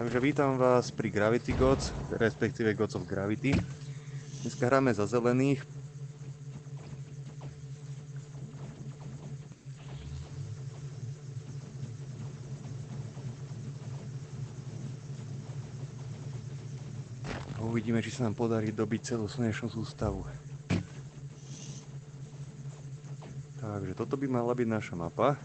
Takže vítam vás pri Gravity Gods, respektíve Gods of Gravity. Dneska hráme za zelených. Uvidíme, či sa nám podarí dobiť celú slnečnú sústavu. Takže toto by mala byť naša mapa.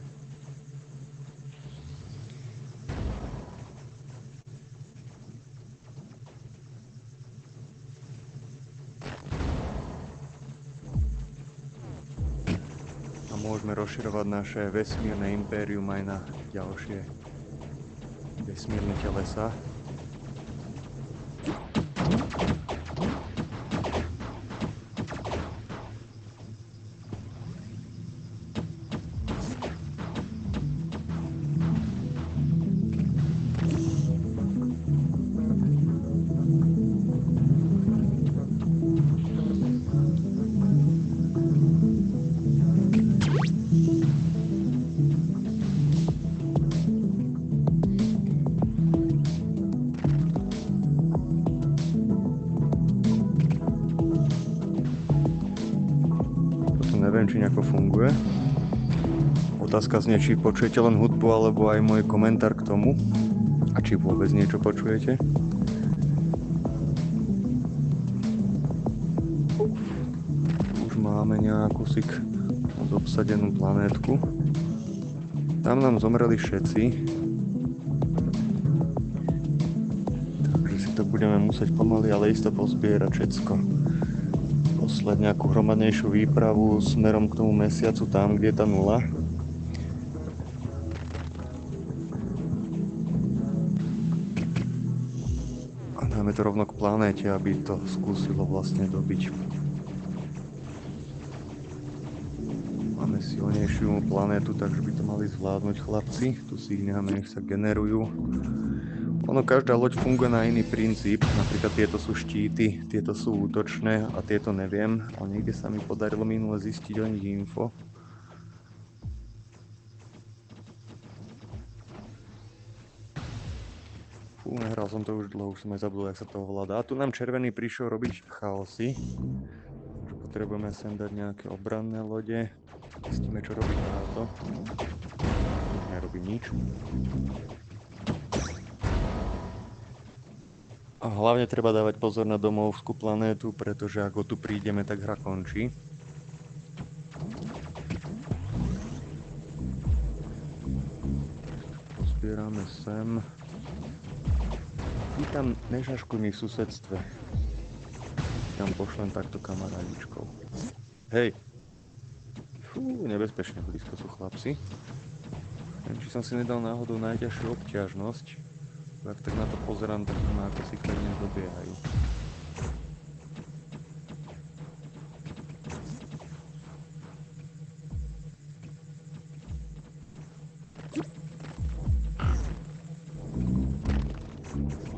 A môžeme rozširovať naše vesmírne impérium aj na ďalšie vesmírne telesa. Neviem, či nejako funguje. Otázka znie, či počujete len hudbu, alebo aj môj komentár k tomu. A či vôbec niečo počujete. Už máme nejakú obsadenú planétku. Tam nám zomreli všetci. Takže si to budeme musieť pomaly, ale isto pozbierať všetko. Poslať nejakú hromadnejšiu výpravu smerom k tomu mesiacu, tam, kde je tá nula. A dáme to rovno k planéte, aby to skúsilo vlastne dobiť. Máme silnejšiu planétu, takže by to mali zvládnuť chlapci. Tu si ich necháme, nech sa generujú. Ono, každá loď funguje na iný princíp, napríklad tieto sú štíty, tieto sú útočné a tieto neviem, ale niekde sa mi podarilo minule zistiť o nich info. Fú, nehral som to už dlho, už som aj zabudol, jak sa to ovláda. A tu nám červený prišiel robiť chaosy, takže potrebujeme sem dať nejaké obranné lode. Zistíme, čo robí táto. Nerobí nič. A hlavne treba dávať pozor na domovskú planétu, pretože ako tu prídeme, tak hra končí. Pozbierame sem. Ty tam nežaškuj mi v susedstve. Tam pošlem takto kamarádičkou. Hej! Fú, nebezpečne blízko sú chlapci. Neviem, či som si nedal náhodou najťažšiu obťažnosť. Ak tak na to pozerám, tak ma ako si klidne dobiehajú.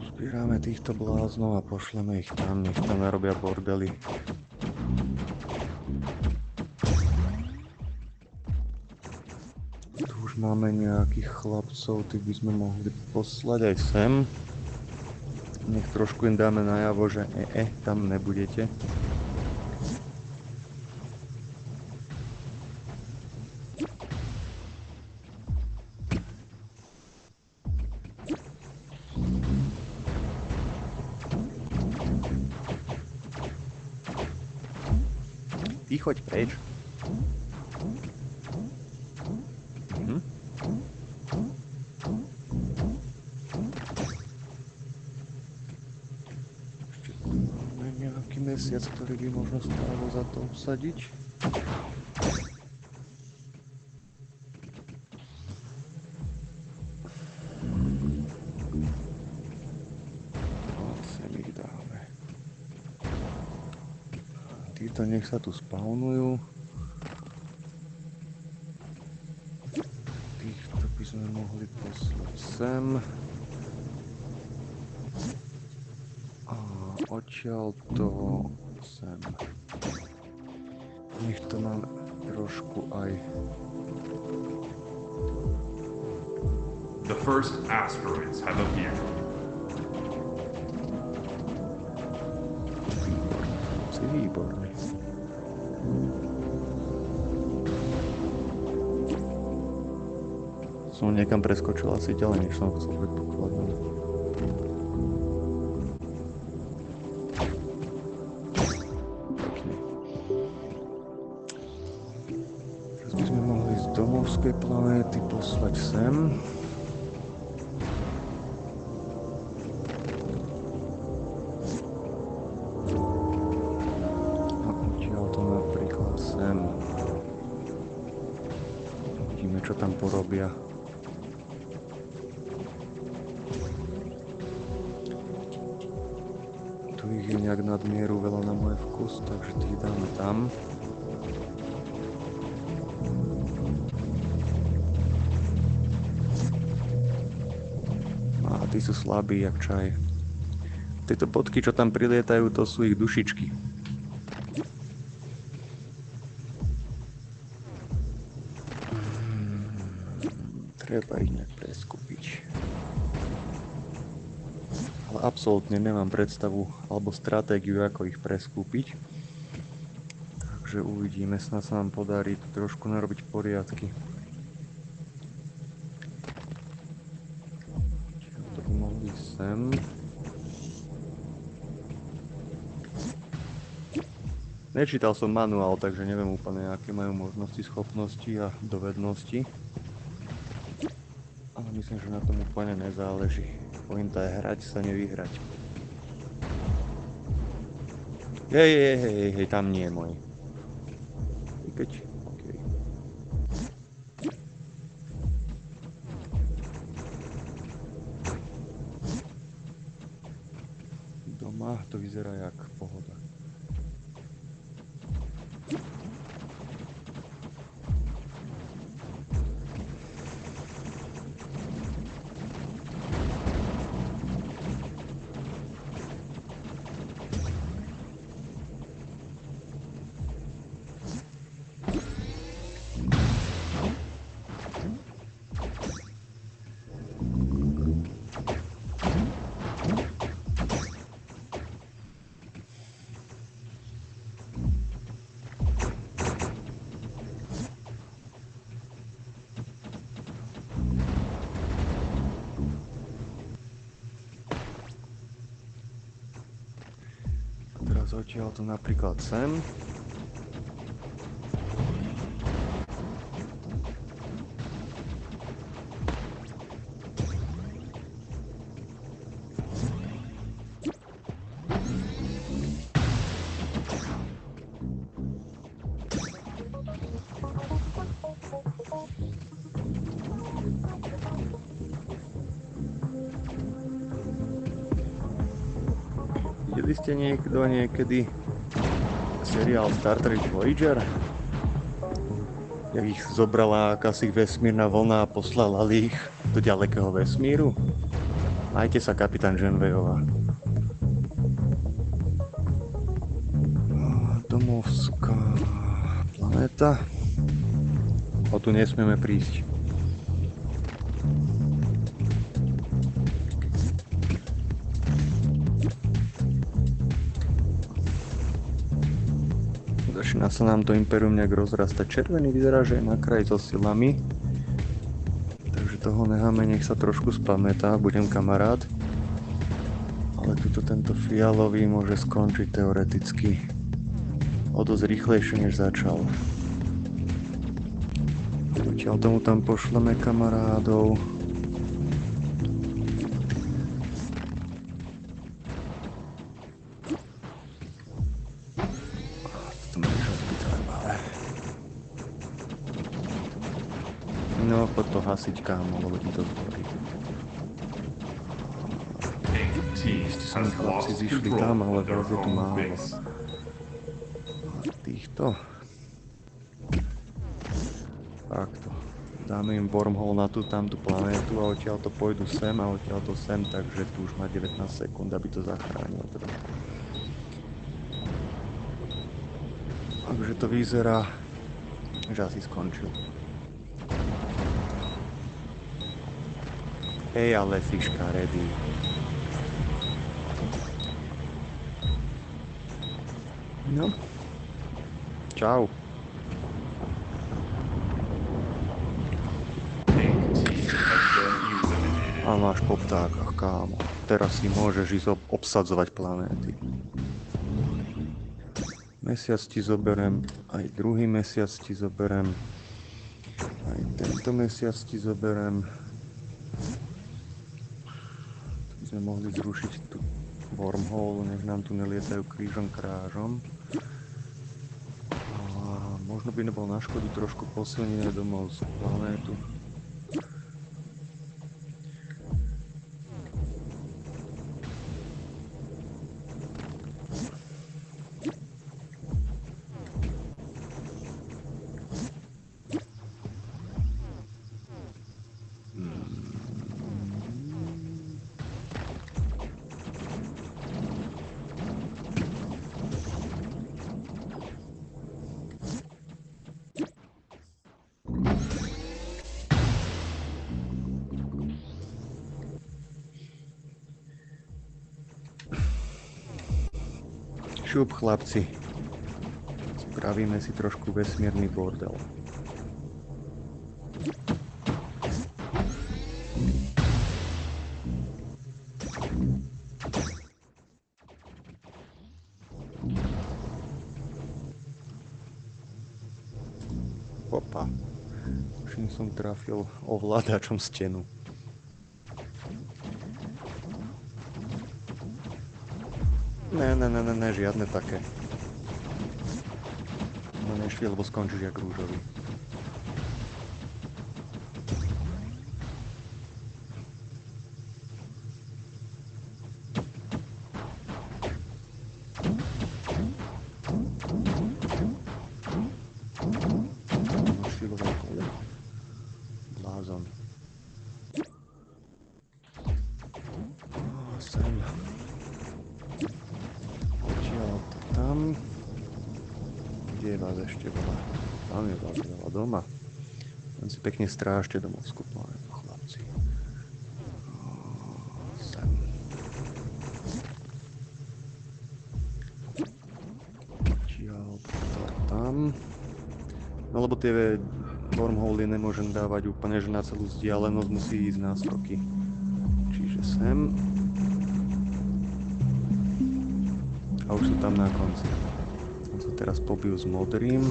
Zbierame týchto bláznov a pošleme ich tam, nech tam narobia bordely. Máme nejakých chlapcov, tých by sme mohli poslať aj sem. Nech trošku im dáme najavo, že tam nebudete. Ty choď preč. Mesiac, ktorý by možno stálo za to obsadiť. Sem ich dáme. Títo nech sa tu spawnujú. Týchto by sme mohli poslať sem. Odtiaľ to sem. Nech to máme trošku aj. The first asteroids have appeared. výborne. Som niekam preskočil asi ďalej, než som chcel predpokladať. Pekne. Teraz by sme mohli z domovskej planéty poslať sem. A odtiaľ to napríklad sem. Vidíme, čo tam porobia. Je nejak nadmieru veľa na môj vkus, takže tých dáme tam. A tí sú slabí, jak čaj. Tieto bodky, čo tam prilietajú, to sú ich dušičky. Treba ich nejak preskúpiť. Ale absolútne nemám predstavu alebo stratégiu, ako ich preskúpiť. Takže uvidíme, snad sa nám podarí tu trošku narobiť poriadky. Čiže to by mohli sem. Nečítal som manuál, takže neviem úplne, aké majú možnosti, schopnosti a dovednosti. Ale myslím, že na tom úplne nezáleží. Pointa je hrať sa, nevyhrať. Hej, tam nie je môj. I keď, okej. Doma to vyzerá jak pohoda. Odtiaľ to napríklad sem. Videli ste niekedy seriál Star Trek Voyager? Jak ich zobrala akási vesmírna vlna a poslala ich do ďalekého vesmíru? Majte sa, kapitán Janewayová. Domovská planéta. O tu nesmieme prísť. Začína sa nám to impérium nejak rozrastať. Červený vyzerá, že je na kraji so silami. Takže toho necháme, nech sa trošku spamätá, budem kamarát. Ale tuto tento fialový môže skončiť teoreticky o dosť rýchlejšie, než začal. Odtiaľ tomu tam pošleme kamarádov. No, poď to hasiť, kámo, lebo ti to zborí. Chlapci zišli tam, ale vás je tu málo. A týchto... Takto. Dáme im wormhole na tú tamtú planétu a odtiaľ to pôjdu sem a odtiaľ to sem, takže tu už má 19 sekúnd, aby to zachránil trošku. Takže to vyzerá, že asi skončil. Hej, ale fiška ready. No. Čau. A máš po ptákach, kámo. Teraz si môžeš ísť obsadzovať planéty. Mesiac ti zoberem, aj druhý mesiac ti zoberem, aj tento mesiac ti zoberem. Tu by sme mohli zrušiť tú wormhole, nech nám tu nelietajú krížom krážom. A možno by nebol na škodu trošku posilniť domov z planétu. Šup, chlapci. Spravíme si trošku vesmírny bordel. Opa. Všim som trafil ovládačom stenu. Ne, žiadne také. No nešli, lebo skončíš jak rúžový. Silové kole. Blázon. Sem. Tam, kde je vás ešte veľa? Tam je vás veľa doma. Len si pekne strážte domovskú planetu, chlapci. Sem. Tam. No lebo tie wormholy nemôžem dávať úplne, že na celú vzdialenosť musí ísť náskoky. Čiže sem. A už sú tam na konci. On sa teraz pobijú s modrým.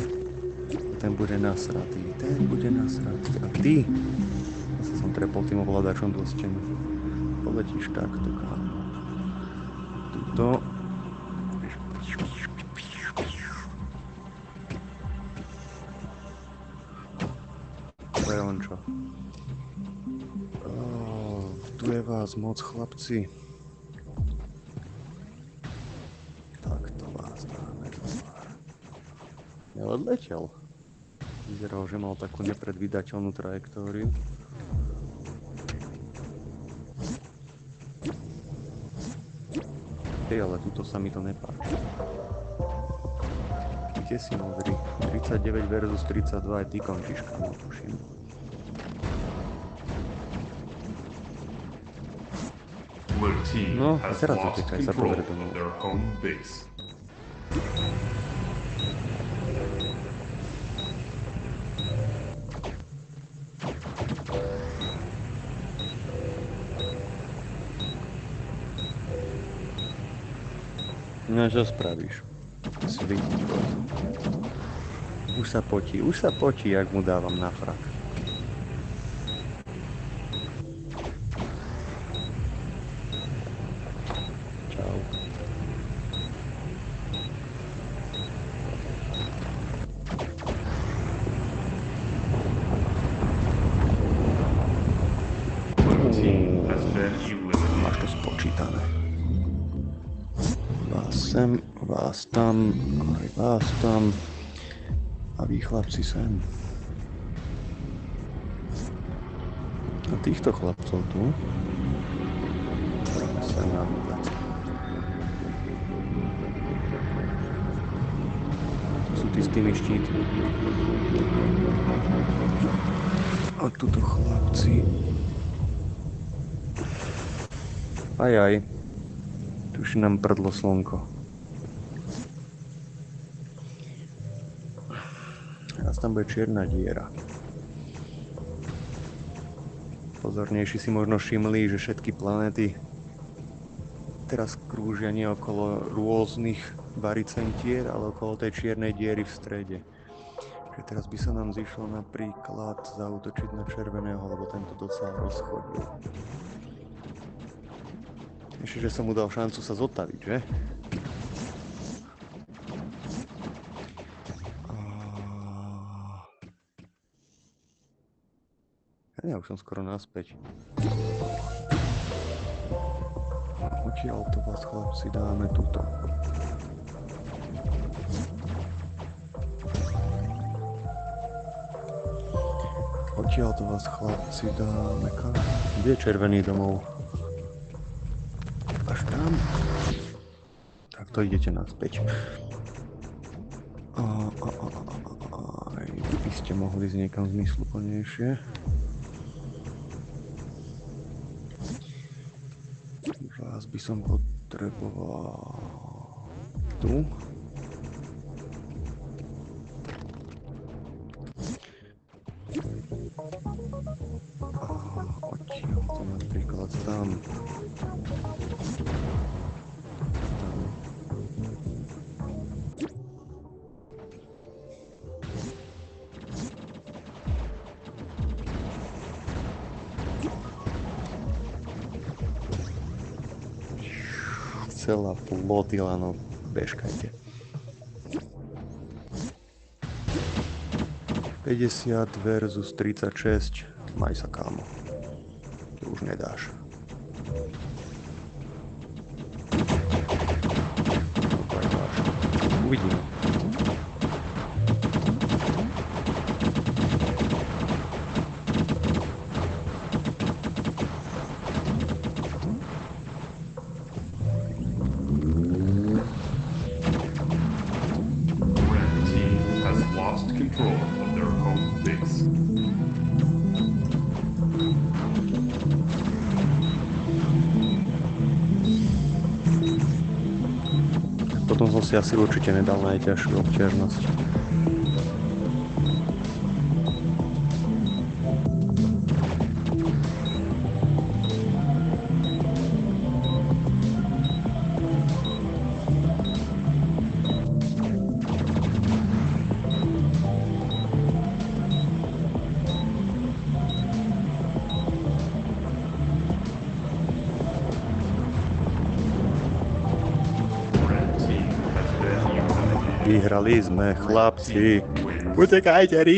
Ten bude nasratý. A ty? Zase som trepol tým ovládačom do stenu. Poletíš takto, kámo. Tuto. To je on čo. Tu je vás moc, chlapci. Odletel. Vyzeral, že mal takú nepredvídateľnú trajektóriu. Hej, ale tuto sa mi to nepáči. Kde si modrý? 39 versus 32, aj ty končíš, kamo, tuším. No, a teraz utekaj sa povedať domov. No čo spravíš? Svítičko. Už sa potí, jak mu dávam na frak. Čau. Máš to spočítané. Sem, vás tam, aj vás tam a vy chlapci sem. A týchto chlapcov tu budeme sa nabúdať. To sú tí s tými štítmi. A tuto chlapci. Aj. Tu už nám prdlo slnko. teraz tam bude čierna diera. Pozornejší si možno všimli, že všetky planéty teraz krúžia nie okolo rôznych baricentier, ale okolo tej čiernej diery v strede. Čiže teraz by sa nám zišlo napríklad zaútočiť na červeného, lebo tento docela rozchodil. Ešte, že som mu dal šancu sa zotaviť, že? Ja už som skoro naspäť. Odtiaľ to vás, chlapci, dáme túto. Odtiaľ to vás, chlapci, dáme kam? Kde je červený domov? Až tam? Tak to idete naspäť. By ste mohli ísť niekam zmysluplnejšie. Vás by som potreboval tu. Odtiaľ to napríklad tam. Celá flotila, no bežkajte. 50 versus 36, maj sa, kámo. To už nedáš. Uvidíme. Potom som si asi určite nedal najťažšiu obťažnosť. Vyhrali sme, chlapci. Utekajte, rýchlo!